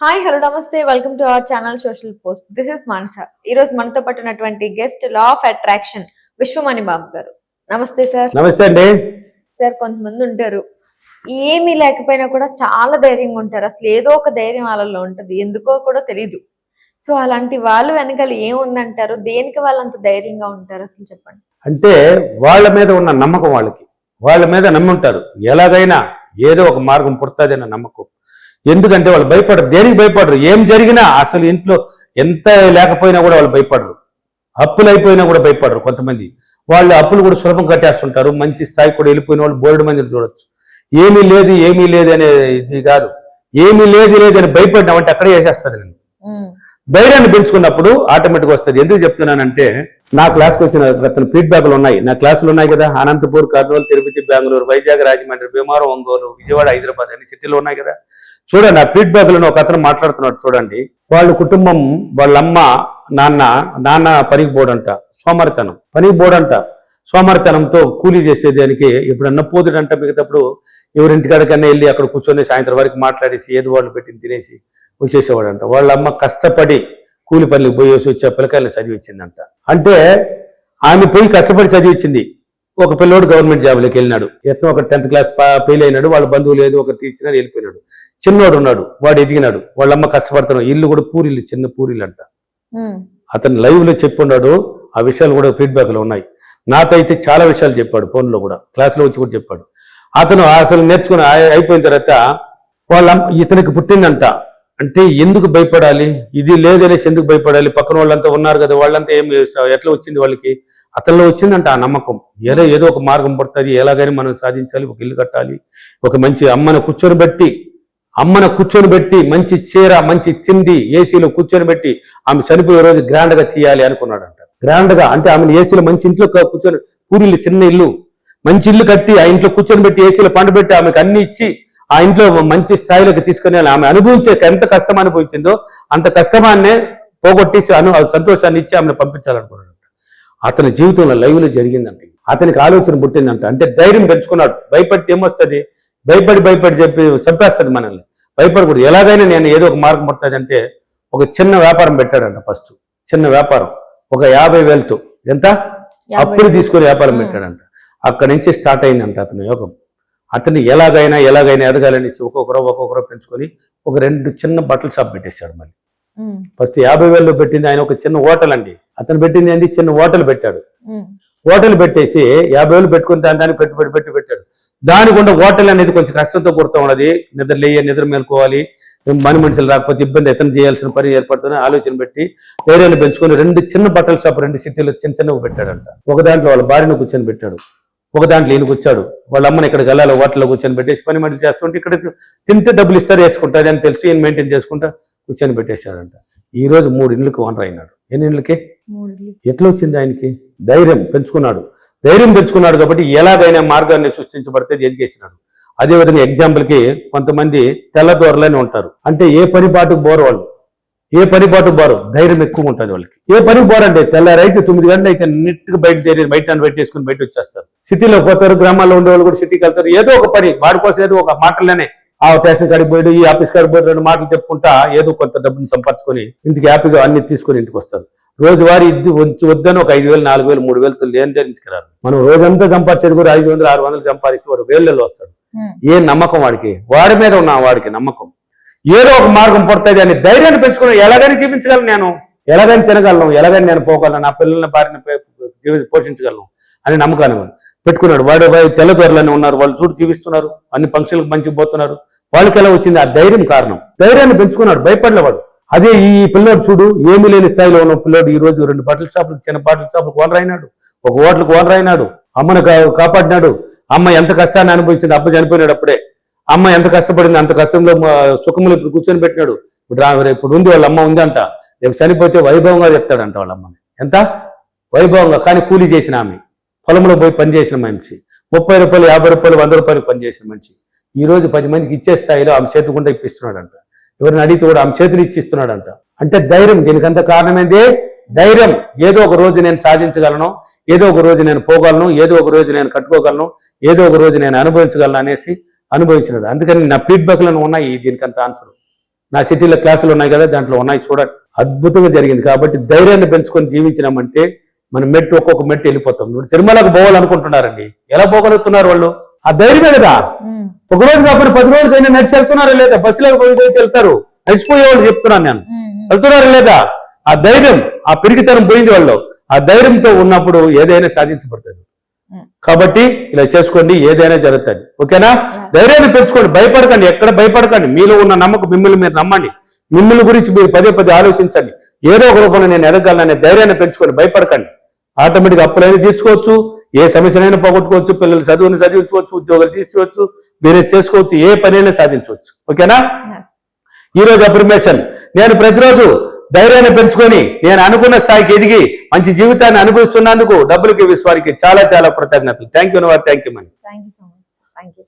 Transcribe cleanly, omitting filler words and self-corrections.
Hi hello నమస్తే welcome to our channel social post. This is Manasa. ఈరోజు మనతో పట్టినటువంటి guest law of attraction Vishwamani Babu గారు. నమస్తే సార్. నమస్తే అండి సార్, కొంతమంది ఉంటారు ఏమీ లేకపోయినా కూడా చాలా ధైర్యంగా ఉంటారు. అసలు ఏదో ఒక ధైర్యం వాళ్ళలో ఉంటుంది, ఎందుకో కూడా తెలీదు. సో అలాంటి వాళ్ళు వెనకాల ఏముందంటారు? దేనికి వాళ్ళంత ధైర్యంగా ఉంటారు అసలు చెప్పండి. అంటే వాళ్ళ మీద ఉన్న నమ్మకం, వాళ్ళ మీద నమ్మి ఉంటారు. ఎలాగైనా ఏదో ఒక మార్గం పుడుతుంది అన్న నమ్మకం. ఎందుకంటే వాళ్ళు భయపడరు, దేనికి భయపడరు. ఏం జరిగినా అసలు ఇంట్లో ఎంత లేకపోయినా కూడా వాళ్ళు భయపడరు. అప్పులు అయిపోయినా కూడా భయపడరు. కొంతమంది వాళ్ళు అప్పులు కూడా సులభం కట్టేస్తుంటారు. మంచి స్థాయికి కూడా వెళ్ళిపోయిన వాళ్ళు బోల్డ్ మందిని చూడొచ్చు. ఏమీ లేదు అనే ఇది కాదు. ఏమీ లేదు అని భయపడినామంటే అక్కడే వేసేస్తుంది. నేను ధైర్యాన్ని పెంచుకున్నప్పుడు ఆటోమేటిక్గా వస్తుంది. ఎందుకు చెప్తున్నానంటే నా క్లాస్కి వచ్చిన అతను ఫీడ్బ్యాక్లు ఉన్నాయి, నా క్లాసులు ఉన్నాయి కదా. అనంతపూర్, కర్నూలు, తిరుపతి, బెంగళూరు, వైజాగ్, రాజమండ్రి, భీమవరం, ఒంగోలు, విజయవాడ, హైదరాబాద్ అన్ని సిటీలు ఉన్నాయి కదా. చూడండి, ఆ ఫీడ్బ్యాక్లను ఒక అతను మాట్లాడుతున్నాడు. చూడండి, వాళ్ళ కుటుంబం, వాళ్ళమ్మ నాన్న పనికి పోడంట, సోమరితనంతో కూలీ చేసేదానికి ఎప్పుడన్నా పోదుడంట. మిగతాప్పుడు ఎవరింటికాడికన్నా వెళ్ళి అక్కడ కూర్చొని సాయంత్రం వరకు మాట్లాడేసి ఏది వాళ్ళు పెట్టింది తినేసి వచ్చేసేవాడంట. వాళ్ళ అమ్మ కష్టపడి కూలి పనులకు పోయేసి వచ్చే పిల్లకాయలు చదివించిందంట. అంటే ఆమె పోయి కష్టపడి చదివించింది. ఒక పిల్లోడు గవర్నమెంట్ జాబ్లోకి వెళ్ళినాడు. ఎట్నో ఒక 10th క్లాస్ ఫెయిల్ అయినాడు. వాళ్ళ బంధువులు ఏదో ఒక తీర్చినాడు, వెళ్ళిపోయినాడు. చిన్నోడు ఉన్నాడు, వాడు ఎదిగినాడు. వాళ్ళమ్మ కష్టపడుతున్నాడు. ఇల్లు కూడా పూరిల్లు, చిన్న పూరిల్లు అంట. అతను లైవ్ లో చెప్పున్నాడు. ఆ విషయాలు కూడా ఫీడ్బ్యాక్ లో ఉన్నాయి. నాతో అయితే చాలా విషయాలు చెప్పాడు, ఫోన్లో కూడా, క్లాసులో వచ్చి కూడా చెప్పాడు. అతను అసలు నేర్చుకుని అయిపోయిన తర్వాత వాళ్ళ ఇతనికి పుట్టిందంట. అంటే ఎందుకు భయపడాలి, ఇది లేదనేసి ఎందుకు భయపడాలి? పక్కన వాళ్ళంతా ఉన్నారు కదా, వాళ్ళంతా ఏమి ఎట్లా వచ్చింది వాళ్ళకి? అతనిలో వచ్చిందంట ఆ నమ్మకం. ఏదో ఒక మార్గం పడుతుంది, ఎలాగైనా మనం సాధించాలి, ఒక ఇల్లు కట్టాలి, ఒక మంచి అమ్మను కూర్చొని పెట్టి మంచి చీర, మంచి తిండి, ఏసీలో కూర్చొని పెట్టి ఆమె చనిపోయే రోజు గ్రాండ్ గా తీయాలి అనుకున్నాడంట. గ్రాండ్ గా అంటే ఆమెను ఏసీలో మంచి ఇంట్లో కూర్చొని, పూరిల్లు, చిన్న ఇల్లు, మంచి ఇల్లు కట్టి ఆ ఇంట్లో కూర్చొని పెట్టి ఏసీలో పండు పెట్టి ఆమెకు అన్ని ఇచ్చి ఆ ఇంట్లో మంచి స్థాయిలోకి తీసుకుని ఆమె అనుభవించే ఎంత కష్టం అనుభవించిందో అంత కష్టమాన్నే పోగొట్టేసి సంతోషాన్ని ఇచ్చి ఆమెను పంపించాలనుకున్నాడు. అతని జీవితంలో లైవ్ లో జరిగిందంటే అతనికి ఆలోచన పుట్టిందంట. అంటే ధైర్యం పెంచుకున్నాడు. భయపడితే ఏమొస్తుంది? భయపడి చెప్పి చంపేస్తుంది మనల్ని. భయపడకూడదు. ఎలాగైనా నేను ఏదో ఒక మార్గం పడుతుంది అంటే ఒక చిన్న వ్యాపారం పెట్టాడంట. ఫస్ట్ చిన్న వ్యాపారం ఒక 50,000తో ఎంత అప్పులు తీసుకొని వ్యాపారం పెట్టాడంట. అక్కడి నుంచి స్టార్ట్ అయిందంట అతని యోగం. అతన్ని ఎలాగైనా ఎదగాలని ఒక్కొక్కరు పెంచుకొని ఒక 2 చిన్న బట్టల షాప్ పెట్టేశాడు. మళ్ళీ ఫస్ట్ 50,000లో పెట్టింది ఆయన ఒక చిన్న హోటల్ అండి. అతను పెట్టింది ఏంది? చిన్న హోటల్ పెట్టాడు. హోటల్ పెట్టేసి 50,000 పెట్టుకుని దానికి పెట్టుబడి పెట్టాడు. దానికుండా హోటల్ అనేది కొంచెం కష్టంతో కూడుతూ ఉన్నది. నిద్ర మేలుకోవాలి, మనుషులు రాకపోతే ఇబ్బంది, ఎతను చేయాల్సిన పని ఏర్పడుతుందని ఆలోచన పెట్టి ధైర్యాన్ని పెంచుకొని 2 చిన్న బట్టల షాప్ 2 సిటీలో చిన్నవి పెట్టాడంట. ఒక దాంట్లో వాళ్ళ భార్యను కూర్చొని పెట్టాడు, ఒక దాంట్లో ఈయన కూర్చాడు. వాళ్ళ అమ్మని ఇక్కడికి వెళ్ళాలి, హోటల్లో కూర్చొని పెట్టేసి పని మనుషులు చేస్తుంటే ఇక్కడ తింటే డబ్బులు ఇస్తారు, వేసుకుంటుంది అని తెలిసి ఈయన మెయింటైన్ చేసుకుంటా కూర్చొని పెట్టేశాడంట. ఈ రోజు 3 ఇండ్లకు ఓనర్ అయినాడు. ఎన్ని ఇండ్లకి? 3 ఇండ్లు. ఎట్లా వచ్చింది ఆయనకి? ధైర్యం పెంచుకున్నాడు కాబట్టి ఎలాగైనా మార్గాన్ని సృష్టించబడితే ఎదిగేసినాడు. అదేవిధంగా ఎగ్జాంపుల్కి కొంతమంది తెల్లదోరలని ఉంటారు. అంటే ఏ పనిపాటుకు బోరు వాళ్ళు, ధైర్యం ఎక్కువ ఉంటుంది వాళ్ళకి. ఏ పనికి బోరంటే తెల్లారైతే 9 గంటలు అయితే నీట్గా బయట పెట్టేసుకుని బయట వచ్చేస్తారు. సిటీలో పోతారు, గ్రామాల్లో ఉండే వాళ్ళు కూడా సిటీకి వెళ్తారు. ఏదో ఒక పని వాడి కోసం, ఏదో ఒక మాటలనే ఆ స్టేషన్ కాడికి పోయాడు, ఈ ఆఫీస్ కాడికి పోయి 2 మాటలు చెప్పుకుంటా ఏదో కొంత డబ్బుని సంపాదించుకొని ఇంటికి హ్యాపీగా అన్ని తీసుకొని ఇంటికి వస్తారు. రోజువారీ వద్దని ఒక 5,000, 4,000, 3,000 లేని ఇంటికి రారు. మనం రోజంతా సంపాదించేది కూడా 500, 600 సంపాదిస్తే వాడు 1,000 వస్తాడు. ఏ నమ్మకం వాడి మీద ఉన్న వాడికి నమ్మకం. ఏదో ఒక మార్గం పడుతుంది అని ధైర్యాన్ని పెంచుకుని ఎలాగైనా జీవించగలను, నేను ఎలాగైనా తినగలను, ఎలాగైనా నేను పోగలను, నా పిల్లల భార్యని పోషించగలను అని నమ్మకాన్ని పెట్టుకున్నాడు. వాడు తెల్లదొరలని ఉన్నారు, వాళ్ళు చూడు జీవిస్తున్నారు, అన్ని ఫంక్షన్లకు మంచిగా పోతున్నారు. వాళ్ళకి ఎలా వచ్చింది? ఆ ధైర్యం కారణం. ధైర్యాన్ని పెంచుకున్నాడు, భయపడలేవాడు. అదే ఈ పిల్లోడు చూడు, ఏమీ లేని స్థాయిలో ఉన్న పిల్లోడు ఈ రోజు 2 బట్టల షాపులకు, చిన్న బట్టల షాపులకు ఓనర్ అయినాడు, ఒక హోటల్కి ఓనర్ అయినాడు. అమ్మను కాపాడినాడు. అమ్మ ఎంత కష్టాన్ని అనుభవించింది, అబ్బ చనిపోయినాడు అప్పుడే. అమ్మ ఎంత కష్టపడింది, అంత కష్టంలో సుఖములు ఇప్పుడు కూర్చొని పెట్టినాడు. ఇప్పుడు ఉంది, వాళ్ళ అమ్మ ఉంది అంట, రేపు చనిపోతే వైభవంగా చెప్తాడంట వాళ్ళ అమ్మని. ఎంత వైభవంగా. కానీ కూలీ చేసిన ఆమె, పొలంలో పోయి పనిచేసిన మనిషి, 30 రూపాయలు, 50 రూపాయలు, 100 రూపాయలు పనిచేసిన మనిషి ఈ రోజు 10 మందికి ఇచ్చే స్థాయిలో ఆమె చేతుకుంటే ఇప్పిస్తున్నాడంట. ఎవరిని అడిగితే కూడా ఆమె చేతులు ఇచ్చిస్తున్నాడంట. అంటే ధైర్యం. దీనికంత కారణమైంది ధైర్యం. ఏదో ఒక రోజు నేను సాధించగలను, ఏదో ఒక రోజు నేను పోగలను, ఏదో ఒక రోజు నేను కట్టుకోగలను, ఏదో ఒక రోజు నేను అనుభవించగలను అనేసి అనుభవించినాడు. అందుకని నా ఫీడ్బ్యాక్లను ఉన్నాయి దీనికంత ఆన్సర్. నా సిటీలో క్లాసులు ఉన్నాయి కదా, దాంట్లో ఉన్నాయి చూడండి. అద్భుతంగా జరిగింది. కాబట్టి ధైర్యాన్ని పెంచుకొని జీవించినామంటే మనం మెట్టు ఒక్కొక్క మెట్టు వెళ్ళిపోతాం. ఇప్పుడు తిరుమలకు పోవాలనుకుంటున్నారండి, ఎలా పోగలుగుతున్నారు వాళ్ళు? ఆ ధైర్యమే కదా. ఒక రోజు కాకపోతే 10 రోజులకైనా నడిచి వెళ్తున్నారా లేదా? బస్సులోకి పోయితే వెళ్తారు, నడిచిపోయేవాళ్ళు చెప్తున్నాను నేను, వెళ్తున్నారా లేదా? ఆ ధైర్యం, ఆ పిరికితనం పోయింది వాళ్ళు. ఆ ధైర్యంతో ఉన్నప్పుడు ఏదైనా సాధించబడుతుంది. కాబట్టి ఇలా చేసుకోండి, ఏదైనా జరుగుతుంది. ఓకేనా? ధైర్యాన్ని పెంచుకోండి, భయపడకండి, ఎక్కడ భయపడకండి. మీలో ఉన్న నమ్మకం, మిమ్మల్ని మీరు నమ్మండి, మిమ్మల్ని గురించి మీరు పదే పదే ఆలోచించండి. ఏదో ఒక రూపంలో నేను ఎదగలననే ధైర్యాన్ని పెంచుకోండి, భయపడకండి. ఆటోమేటిక్గా అప్పులైనా తీర్చుకోవచ్చు, ఏ సమస్యనైనా పోగొట్టుకోవచ్చు, పిల్లలు చదువుని చదివించుకోవచ్చు, ఉద్యోగాలు తీసుకోవచ్చు, వేరే చేసుకోవచ్చు, ఏ పనైనా సాధించవచ్చు. ఓకేనా? ఈరోజు అఫర్మేషన్, నేను ప్రతిరోజు ధైర్యాన్ని పెంచుకొని నేను అనుకున్న స్థాయికి ఎదిగి మంచి జీవితాన్ని అనుభవిస్తున్నందుకు డబ్బులకి విశ్వానికి చాలా చాలా కృతజ్ఞతలు. Thank you. Thank you money. Thank you so much. Thank you.